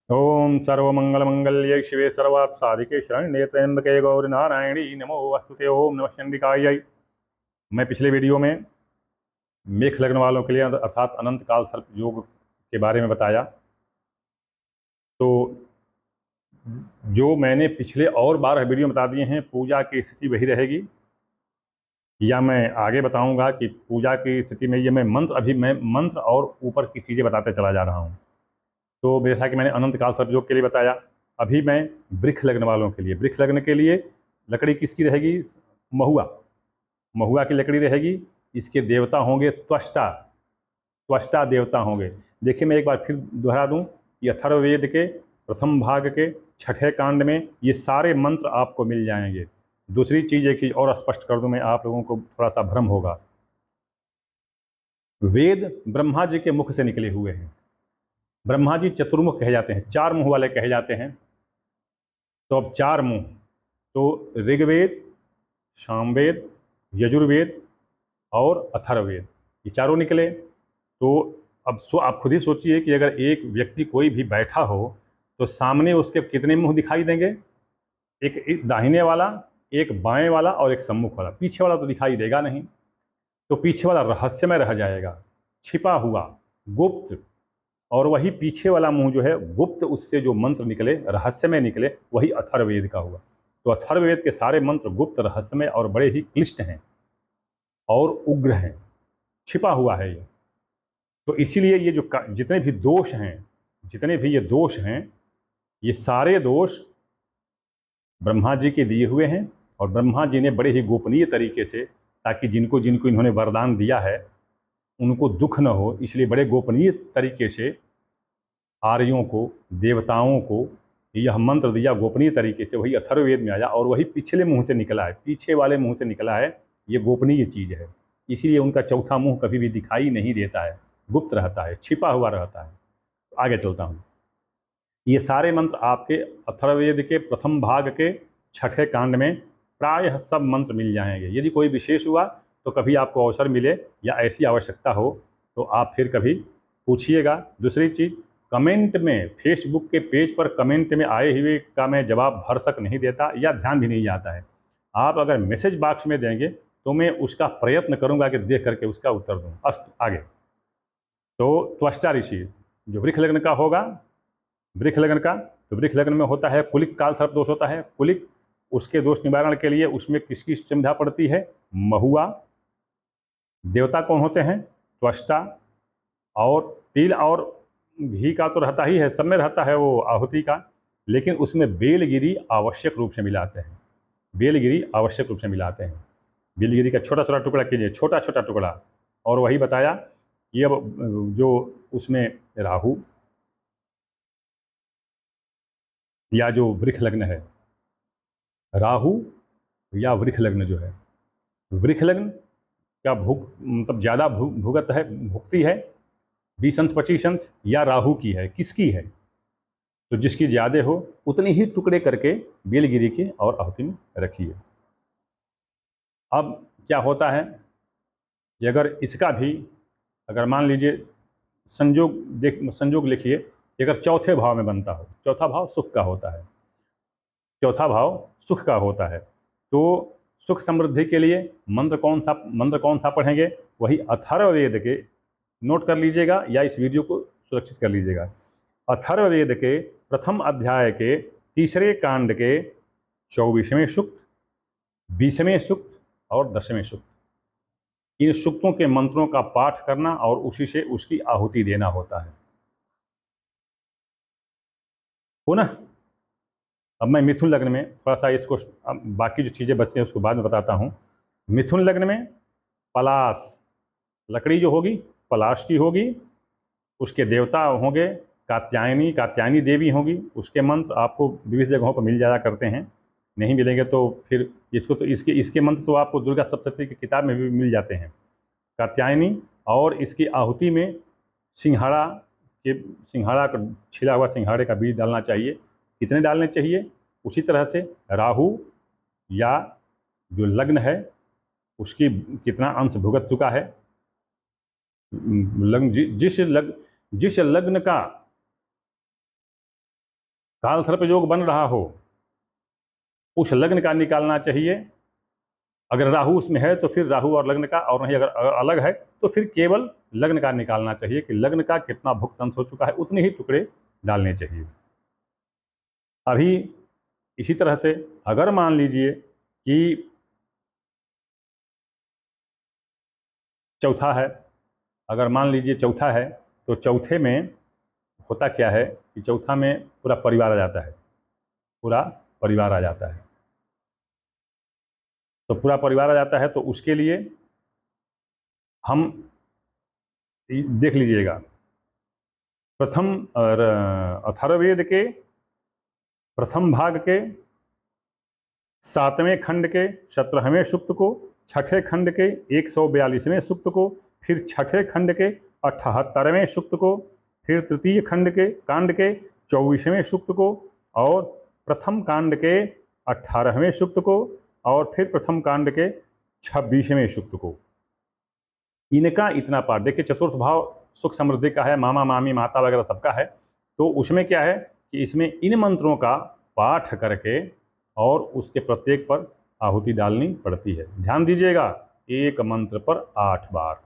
ओम सर्वमंगलमंगल्ये शिवे सर्वात् साधिके शरण्ये त्र्यंबके गौरी नारायणी नमोस्तुते। ओम नमः चंडिकायै। मैं पिछले वीडियो में मेष लग्न वालों के लिए अर्थात अनंत काल सर्प योग के बारे में बताया। तो जो मैंने पिछले और 12 वीडियो में बता दिए हैं, पूजा की स्थिति वही रहेगी या मैं आगे बताऊंगा कि पूजा की स्थिति में ये मैं मंत्र और ऊपर की चीज़ें बताते चला जा रहा हूँ। तो जैसा कि मैंने अनंत काल सर्प योग के लिए बताया, अभी मैं वृक्ष लग्न वालों के लिए, वृक्ष लग्न के लिए लकड़ी किसकी रहेगी? महुआ। महुआ की लकड़ी रहेगी। इसके देवता होंगे त्वष्टा। त्वष्टा देवता होंगे। देखिए, मैं एक बार फिर दोहरा दूं, ये अथर्ववेद के प्रथम भाग के छठे कांड में ये सारे मंत्र आपको मिल जाएंगे। दूसरी चीज, एक चीज और स्पष्ट कर दूं मैं, आप लोगों को थोड़ा सा भ्रम होगा। वेद ब्रह्मा जी के मुख से निकले हुए हैं। ब्रह्मा जी चतुर्मुख कहे जाते हैं, 4 मुंह वाले कहे जाते हैं। तो अब 4 मुंह, तो ऋग्वेद, सामवेद, यजुर्वेद और अथर्ववेद, ये चारों निकले। तो अब आप खुद ही सोचिए कि अगर एक व्यक्ति कोई भी बैठा हो तो सामने उसके कितने मुंह दिखाई देंगे? एक दाहिने वाला, एक बाएं वाला और एक सम्मुख वाला। पीछे वाला तो दिखाई देगा नहीं। तो पीछे वाला रहस्यमय रह जाएगा, छिपा हुआ, गुप्त। और वही पीछे वाला मुंह जो है गुप्त, उससे जो मंत्र निकले, रहस्यमय निकले, वही अथर्ववेद का हुआ। तो अथर्ववेद के सारे मंत्र गुप्त, रहस्यमय और बड़े ही क्लिष्ट हैं और उग्र हैं, छिपा हुआ है ये। तो इसीलिए ये जो जितने भी दोष हैं, जितने भी ये दोष हैं, ये सारे दोष ब्रह्मा जी के दिए हुए हैं। और ब्रह्मा जी ने बड़े ही गोपनीय तरीके से, ताकि जिनको जिनको इन्होंने वरदान दिया है उनको दुख न हो, इसलिए बड़े गोपनीय तरीके से आर्यों को, देवताओं को यह मंत्र दिया गोपनीय तरीके से। वही अथर्ववेद में आया और वही पिछले मुंह से निकला है, पीछे वाले मुंह से निकला है। ये गोपनीय चीज है, इसीलिए उनका चौथा मुंह कभी भी दिखाई नहीं देता है, गुप्त रहता है, छिपा हुआ रहता है। आगे चलता हूँ। ये सारे मंत्र आपके अथर्ववेद के प्रथम भाग के छठे कांड में प्रायः सब मंत्र मिल जाएंगे। यदि कोई विशेष हुआ तो कभी आपको अवसर मिले या ऐसी आवश्यकता हो तो आप फिर कभी पूछिएगा। दूसरी चीज़, कमेंट में, फेसबुक के पेज पर कमेंट में आए हुए का मैं जवाब भरसक नहीं देता या ध्यान भी नहीं जाता है। आप अगर मैसेज बॉक्स में देंगे तो मैं उसका प्रयत्न करूंगा कि देख करके उसका उत्तर दूं। अस्तु, आगे। तो त्वष्टा ऋषि जो वृक्ष लग्न का होगा, वृक्ष लग्न का, तो वृक्ष लग्न में होता है कुलिक काल सर्प दोष होता है। कुलिक, उसके दोष निवारण के लिए उसमें किसकी संध्या पड़ती है? महुआ। देवता कौन होते हैं? त्वष्टा। और तिल और घी का तो रहता ही है, सब में रहता है वो आहुति का, लेकिन उसमें बेलगिरी आवश्यक रूप से मिलाते हैं। बेलगिरी आवश्यक रूप से मिलाते हैं। बेलगिरी का छोटा छोटा टुकड़ा कीजिए, छोटा छोटा टुकड़ा। और वही बताया कि अब जो उसमें राहु या जो वृक्ष लग्न है, राहु या वृक्ष लग्न जो है, वृक्ष लग्न का मतलब ज़्यादा भुगत है, भुगती है 20 अंश 25 अंश, या राहु की है, किसकी है? तो जिसकी ज़्यादा हो उतनी ही टुकड़े करके बेलगिरी के और आहुति में रखिए। अब क्या होता है कि अगर इसका भी, अगर मान लीजिए संयोग लिखिए कि अगर चौथे भाव में बनता हो, चौथा भाव सुख का होता है, चौथा भाव सुख का होता है, तो सुख समृद्धि के लिए मंत्र कौन सा पढ़ेंगे? वही अथर्ववेद के, नोट कर लीजिएगा या इस वीडियो को सुरक्षित कर लीजिएगा। अथर्ववेद के प्रथम अध्याय के तीसरे कांड के 24वें सूक्त, 20वें सूक्त और 10वें सूक्त, इन सूक्तों के मंत्रों का पाठ करना और उसी से उसकी आहुति देना होता है। पुनः अब मैं मिथुन लग्न में थोड़ा सा इसको, बाकी जो चीज़ें बचती हैं उसको बाद में बताता हूँ। मिथुन लग्न में पलाश, लकड़ी जो होगी पलाश की होगी, उसके देवता होंगे कात्यायनी, कात्यायनी देवी होगी। उसके मंत्र आपको विविध जगहों पर मिल जाया करते हैं, नहीं मिलेंगे तो फिर इसको, तो इसके मंत्र तो आपको दुर्गा सप्तशती की किताब में भी मिल जाते हैं, कात्यायनी। और इसकी आहुति में सिंघाड़ा का छिला हुआ सिंघाड़े का बीज डालना चाहिए। कितने डालने चाहिए? उसी तरह से राहु या जो लग्न है उसकी कितना अंश भुगत चुका है, लग्न जिस लग्न का कालसर्प योग बन रहा हो उस लग्न का निकालना चाहिए। अगर राहु उसमें है तो फिर राहु और लग्न का, और नहीं अगर अलग है तो फिर केवल लग्न का निकालना चाहिए कि लग्न का कितना भुक्त अंश हो चुका है, उतने ही टुकड़े डालने चाहिए। अभी इसी तरह से अगर मान लीजिए कि चौथा है, अगर मान लीजिए चौथा है तो चौथे में होता क्या है कि चौथा में पूरा परिवार आ जाता है, पूरा परिवार आ जाता है। तो पूरा परिवार आ जाता है तो उसके लिए हम देख लीजिएगा, प्रथम अथर्ववेद के प्रथम भाग के 7वें खंड के 17वें सूक्त को, छठे खंड के 142वें सूक्त को, फिर छठे खंड के 78वें सूक्त को, फिर तृतीय खंड के कांड के 24वें सूक्त को, और प्रथम कांड के 18वें सूक्त को, और फिर प्रथम कांड के 26वें सूक्त को। इनका इतना पाठ देखिए, चतुर्थ भाव सुख समृद्धि का है, मामा मामी माता वगैरह सबका है। तो उसमें क्या है कि इसमें इन मंत्रों का पाठ करके और उसके प्रत्येक पर आहुति डालनी पड़ती है। ध्यान दीजिएगा, एक मंत्र पर 8 बार,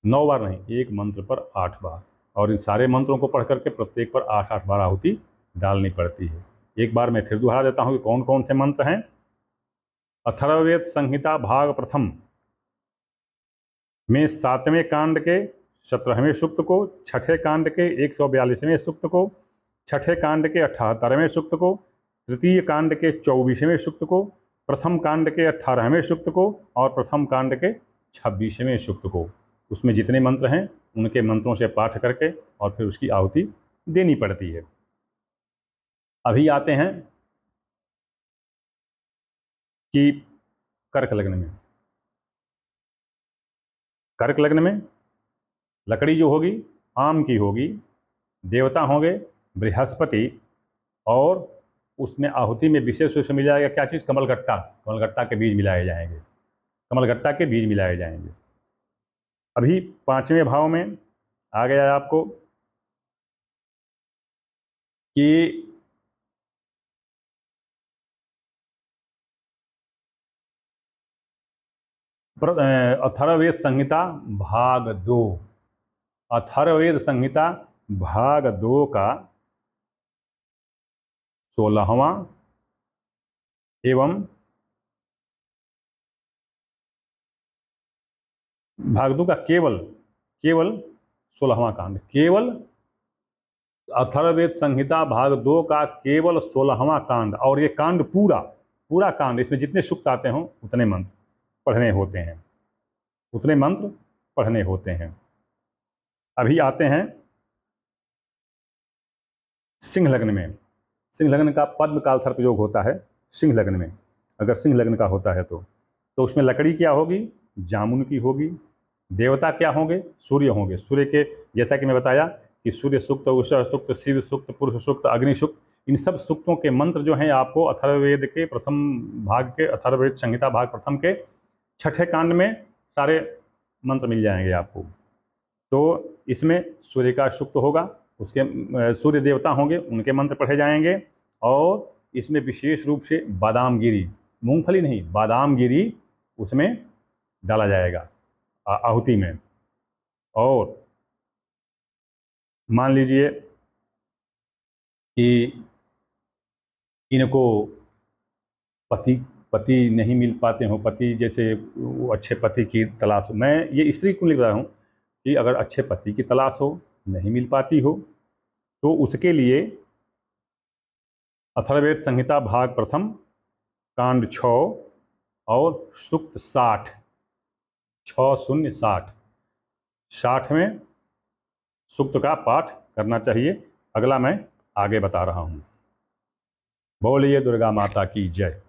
9 बार नहीं, एक मंत्र पर 8 बार, और इन सारे मंत्रों को पढ़ करके प्रत्येक पर 8-8 बार आहुति डालनी पड़ती है। एक बार मैं फिर दोहरा देता हूँ कि कौन कौन से मंत्र हैं। अथर्ववेद संहिता भाग प्रथम में 7वें कांड के 17वें सूक्त को, छठे कांड के 142वें सूक्त को, छठे कांड के 78वें सूक्त को, तृतीय कांड के 24वें सूक्त को, प्रथम कांड के 18वें सूक्त को, और प्रथम कांड के 26वें सूक्त को। उसमें जितने मंत्र हैं उनके मंत्रों से पाठ करके और फिर उसकी आहुति देनी पड़ती है। अभी आते हैं कि कर्क लग्न में, कर्क लग्न में लकड़ी जो होगी आम की होगी, देवता होंगे बृहस्पति, और उसमें आहुति में विशेष रूप से मिल जाएगा क्या चीज़, कमलगट्टा, कमलगट्टा के बीज मिलाए जाएंगे, कमलगट्टा के बीज मिलाए जाएंगे। अभी 5वें भाव में आ गया आपको कि अथर्ववेद संहिता भाग 2, अथर्ववेद संहिता भाग 2 का 16वां एवं भाग 2 का केवल 16वां कांड, केवल अथर्ववेद संहिता भाग 2 का केवल 16वां कांड, और ये कांड पूरा कांड, इसमें जितने सूक्त आते हों उतने मंत्र पढ़ने होते हैं, उतने मंत्र पढ़ने होते हैं। अभी आते हैं सिंह लग्न में। सिंह लग्न का पद्म काल सर्प योग होता है सिंह लग्न में। अगर सिंह लग्न का होता है तो उसमें लकड़ी क्या होगी, जामुन की होगी। देवता क्या होंगे, सूर्य होंगे। सूर्य के जैसा कि मैं बताया कि सूर्य सूक्त, उषा सूक्त, शिव सूक्त, पुरुष सूक्त, अग्नि सूक्त, इन सब सूक्तों के मंत्र जो हैं आपको अथर्ववेद के प्रथम भाग के, अथर्ववेद संहिता भाग प्रथम के छठे कांड में सारे मंत्र मिल जाएंगे आपको। तो इसमें सूर्य का सूक्त होगा, उसके सूर्य देवता होंगे, उनके मंत्र पढ़े जाएंगे, और इसमें विशेष रूप से बादाम गिरी, मूंगफली नहीं, बादाम गिरी उसमें डाला जाएगा आहुति में। और मान लीजिए कि इनको पति नहीं मिल पाते हो, पति जैसे वो अच्छे पति की तलाश हो, मैं ये स्त्री को लिख रहा हूँ कि अगर अच्छे पति की तलाश हो, नहीं मिल पाती हो, तो उसके लिए अथर्ववेद संहिता भाग प्रथम कांड 6 और सूक्त 60, 60 60वें सूक्त का पाठ करना चाहिए। अगला मैं आगे बता रहा हूँ। बोलिए दुर्गा माता की जय।